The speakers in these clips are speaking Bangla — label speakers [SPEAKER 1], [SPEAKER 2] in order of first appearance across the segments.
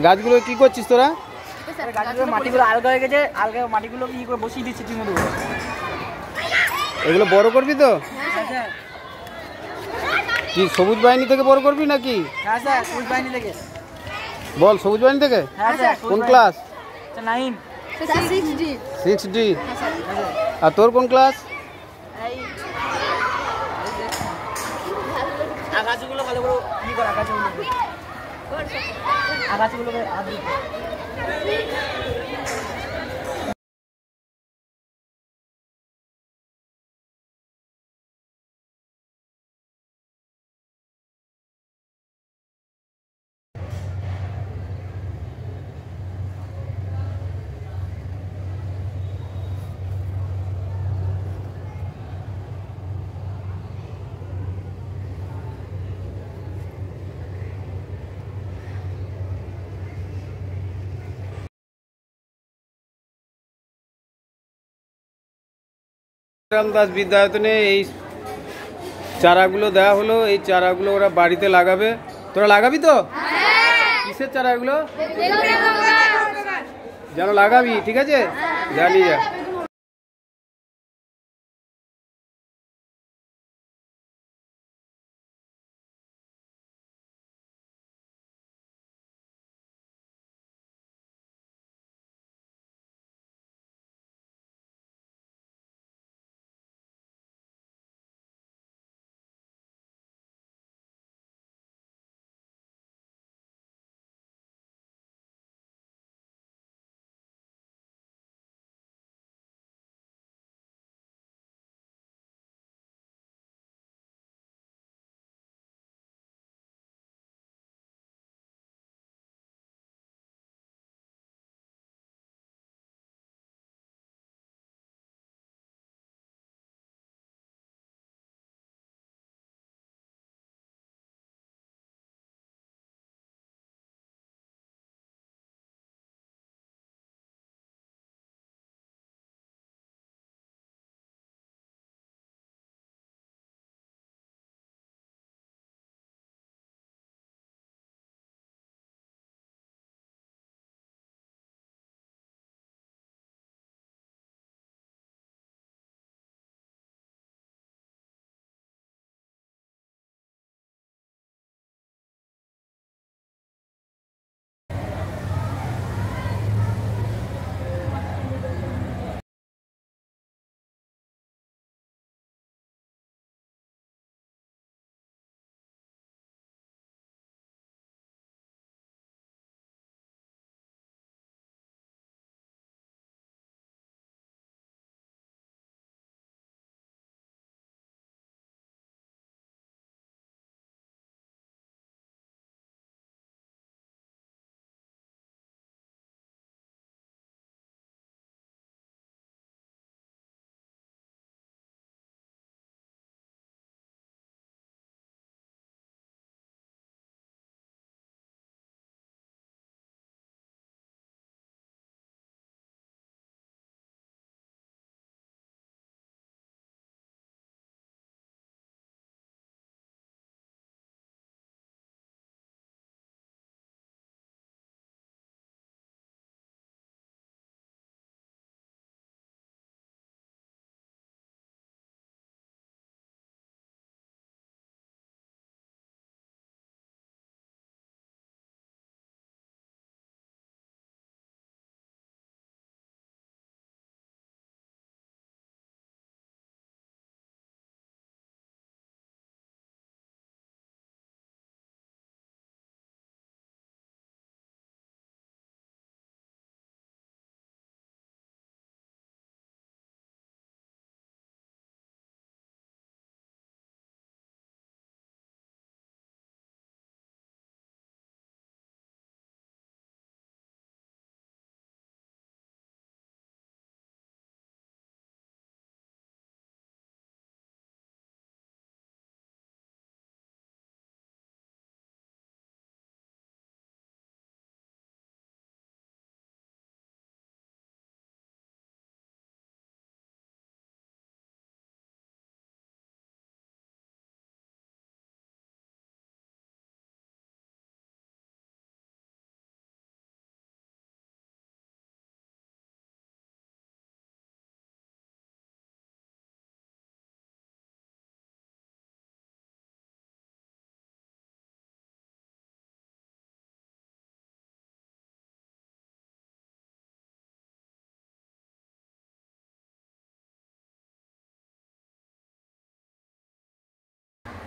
[SPEAKER 1] গাছগুলো কি করছিস তোরা?
[SPEAKER 2] গাছগুলো মাটিগুলো আলগা হয়ে গেছে, আলগা মাটিগুলো কি করে বসিয়ে দিচ্ছি ঠিক মতো।
[SPEAKER 1] এগুলো বড় করবি তো? কি সবুজ বাহিনী থেকে বড় করবি নাকি?
[SPEAKER 2] হ্যাঁ স্যার, সবুজ বাহিনী থেকে।
[SPEAKER 1] বল, সবুজ বাহিনী থেকে?
[SPEAKER 2] হ্যাঁ স্যার।
[SPEAKER 1] কোন ক্লাস?
[SPEAKER 2] 9
[SPEAKER 1] 6D। আর তোর কোন ক্লাস?
[SPEAKER 2] আগাছাগুলো ভালো করে কি কর, আগাছাগুলো
[SPEAKER 1] রামদাস বিদ্যায়তনে এই চারাগুলো দেওয়া হলো। এই চারাগুলো ওরা বাড়িতে লাগাবে। তোরা লাগাবি তো? কিসের চারাগুলো যেন লাগাবি, ঠিক আছে? জানি যা।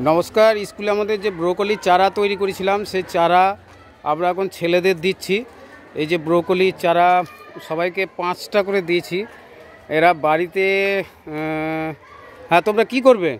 [SPEAKER 1] নমস্কার। স্কুলে আমাদের যে ব্রোকলি চারা তৈরি করেছিলাম সেই চারা আমরা এখন ছেলেদের দিচ্ছি। এই যে ব্রোকলি চারা সবাইকে 5টা করে দিয়েছি। এরা বাড়িতে হ্যাঁ, তোমরা কি করবে?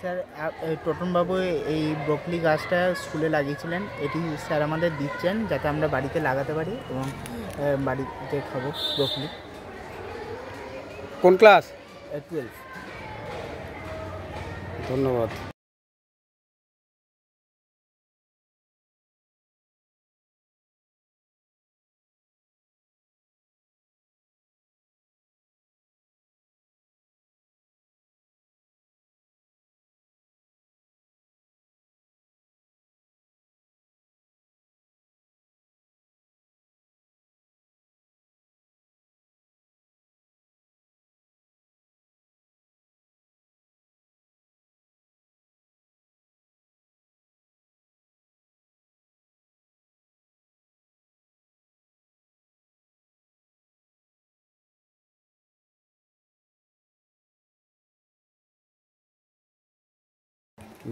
[SPEAKER 3] স্যার টোটনবাবু এই ব্রোকলি গাছটা স্কুলে লাগিয়েছিলেন, এটি স্যার আমাদের দিচ্ছেন যাতে আমরা বাড়িতে লাগাতে পারি এবং বাড়িতে খাবো ব্রোকলি।
[SPEAKER 1] কোন ক্লাস?
[SPEAKER 3] 12।
[SPEAKER 1] ধন্যবাদ।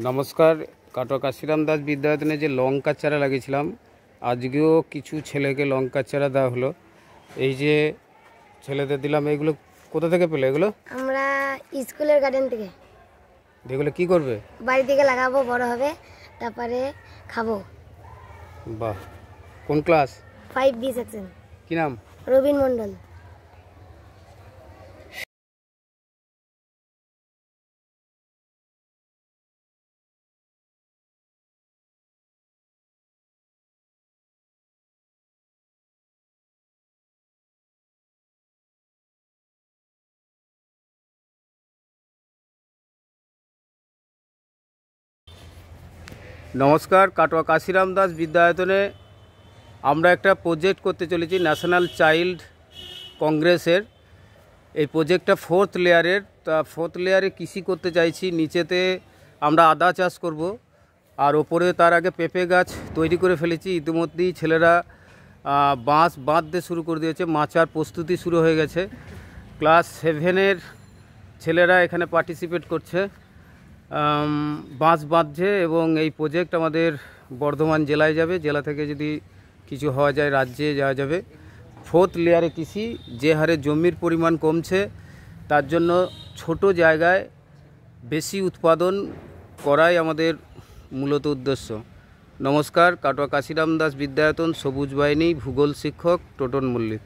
[SPEAKER 1] নমস্কার। কাটোয়া কাশিরাম দাস বিদ্যায়তনে যে লঙ্কা চারা লাগিয়েছিলাম, আজকেও কিছু ছেলেকে লঙ্কা চারা দেওয়া হলো। এই যে ছেলেদের দিলাম। এগুলো কোথা থেকে পেলে? এগুলো
[SPEAKER 4] আমরা স্কুলের গার্ডেন থেকে।
[SPEAKER 1] এগুলো কি করবে?
[SPEAKER 4] বাড়ি থেকে লাগাবো, বড় হবে, তারপরে খাবো।
[SPEAKER 1] বাহ। কোন ক্লাস?
[SPEAKER 4] 5B section.
[SPEAKER 1] কি নাম?
[SPEAKER 4] রবীন মণ্ডল।
[SPEAKER 1] নমস্কার। কাটোয়া কাশিরাম দাস বিদ্যায়তনে আমরা একটা প্রজেক্ট করতে চলেছি ন্যাশনাল চাইল্ড কংগ্রেসের। এই প্রজেক্টটা 4th লেয়ারের। তা 4th লেয়ারে কৃষি করতে চাইছি। নিচেতে আমরা আদা চাষ করব, আর ওপরে তার আগে পেঁপে গাছ তৈরি করে ফেলেছি। ইতিমধ্যেই ছেলেরা বাঁশ বাঁধতে শুরু করে দিয়েছে, মাচার প্রস্তুতি শুরু হয়ে গেছে। ক্লাস 7-এর ছেলেরা এখানে পার্টিসিপেট করছে, বাঁশ বাঁধছে। এবং এই প্রজেক্ট আমাদের বর্ধমান জেলায় যাবে। জেলা থেকে যদি কিছু হওয়া যায় রাজ্যে যাওয়া যাবে। 4th লেয়ারে কৃষি, যে হারে জমির পরিমাণ কমছে তার জন্য ছোট জায়গায় বেশি উৎপাদন করাই আমাদের মূলত উদ্দেশ্য। নমস্কার। কাটোয়া কাশিরাম দাস বিদ্যায়তন, সবুজ বাহিনী, ভূগোল শিক্ষক টোটন মল্লিক।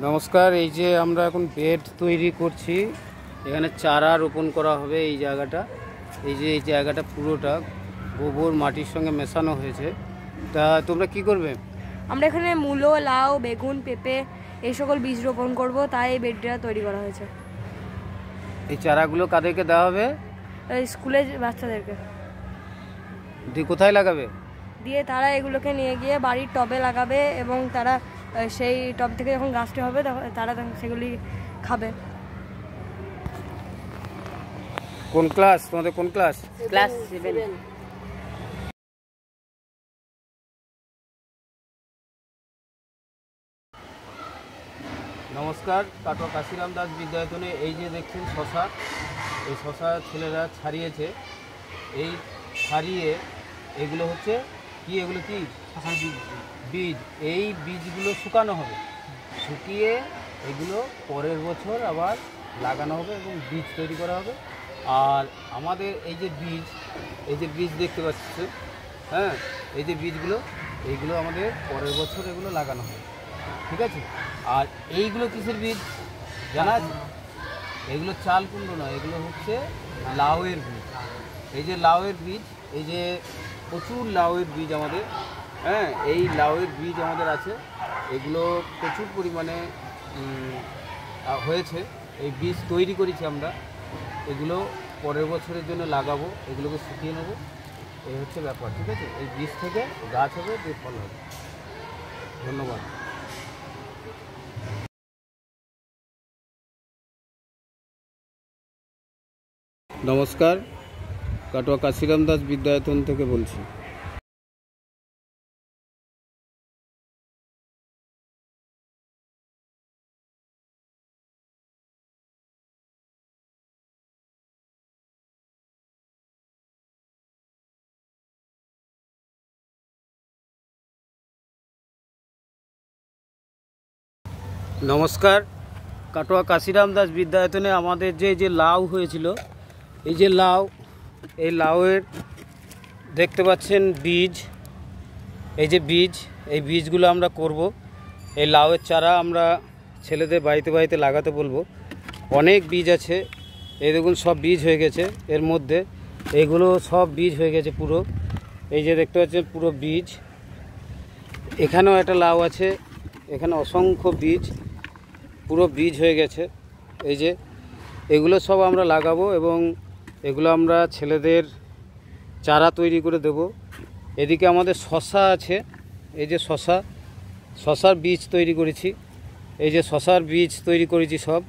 [SPEAKER 1] নমস্কার। এই যে আমরা এখন বেড তৈরি করছি, এখানে চারা রোপণ করা হবে। এই জায়গাটা, এই জায়গাটা পুরোটা গোবর মাটির সঙ্গে মেশানো হয়েছে। তা তোমরা কি করবে?
[SPEAKER 5] আমরা এখানে মূলো, লাউ, বেগুন, পেঁপে এই সকল বীজ রোপণ করব, তাই এই বেডটা তৈরি করা হয়েছে।
[SPEAKER 1] এই চারাগুলো কাদেরকে দেওয়া হবে?
[SPEAKER 5] স্কুলের বাচ্চাদেরকে।
[SPEAKER 1] দিয়ে কোথায় লাগাবে?
[SPEAKER 5] দিয়ে তারা এগুলোকে নিয়ে গিয়ে বাড়ির টবে লাগাবে এবং তারা সেই টব থেকে যখন গাছটি হবে তারা সেগুলি খাবে।
[SPEAKER 1] কোন ক্লাস তোমাদের? কোন ক্লাস?
[SPEAKER 2] ক্লাস 7।
[SPEAKER 1] নমস্কার। কাটোয়া কাশিরাম দাস বিদ্যায়তনে এই যে দেখছেন শশা, এই শশা ছেলেরা ছাড়িয়েছে। এই ছাড়িয়ে এগুলো হচ্ছে কি? এগুলো কি? বীজ। এই বীজগুলো শুকানো হবে, শুকিয়ে এগুলো পরের বছর আবার লাগানো হবে এবং বীজ তৈরি করা হবে। আর আমাদের এই যে বীজ দেখতে পাচ্ছি, হ্যাঁ, এই যে বীজগুলো, এইগুলো আমাদের পরের বছর এগুলো লাগানো হবে, ঠিক আছে? আর এইগুলো কিসের বীজ জানা আছে? এগুলো চাল কুমড়ো নয়, এগুলো হচ্ছে লাউয়ের বীজ। এই যে লাউয়ের বীজ, এই যে প্রচুর লাউয়ের বীজ আমাদের, হ্যাঁ এই লাউয়ের বীজ আমাদের আছে, এগুলো প্রচুর পরিমাণে হয়েছে। এই বীজ তৈরি করেছি আমরা, এগুলো পরের বছরের জন্য লাগাবো, এগুলোকে শুকিয়ে নেবো, এই হচ্ছে ব্যাপার। ঠিক আছে, এই বীজ থেকে গাছ হবে, দিয়ে ফল হবে। ধন্যবাদ। নমস্কার, কাটোয়া কাশিরাম দাস বিদ্যায়তন থেকে বলছি। নমস্কার, কাটোয়া কাশিরাম দাস বিদ্যায়তনে আমাদের যে লাউ হয়েছিল, এই যে লাউ, এই লাউয়ের দেখতে পাচ্ছেন বীজ, এই যে বীজ, এই বীজগুলো আমরা করব। এই লাউয়ের চারা আমরা ছেলেদের বাড়িতে বাড়িতে লাগাতে বলবো। অনেক বীজ আছে, এই দেখুন সব বীজ হয়ে গেছে, এর মধ্যে এগুলো সব বীজ হয়ে গেছে পুরো। এই যে দেখতে পাচ্ছেন পুরো বীজ। এখানেও একটা লাউ আছে, এখানে অসংখ্য বীজ, পুরো বীজ হয়ে গেছে। এই যে এগুলো সব আমরা লাগাবো এবং এগুলো আমরা ছেলেদের চারা তৈরি করে দেব। এদিকে আমাদের শশা আছে, এই যে শশার বীজ তৈরি করেছি, এই যে শশার বীজ তৈরি করেছি সব।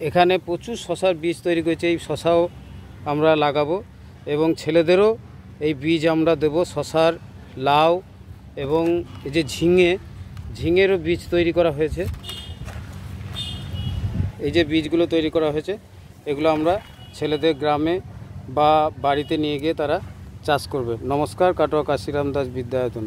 [SPEAKER 1] এখানে প্রচুর শশার বীজ তৈরি করেছি, এই শশাও আমরা লাগাবো এবং ছেলেদেরও এই বীজ আমরা দেব। শশার, লাউ এবং এই যে ঝিঙেরও বীজ তৈরি করা হয়েছে। এই যে বীজগুলো তৈরি করা হয়েছে, এগুলো আমরা ছেলেদের গ্রামে বা বাড়িতে নিয়ে গিয়ে তারা চাষ করবে। নমস্কার, কাটোয়া কাশিরাম দাস বিদ্যায়তন।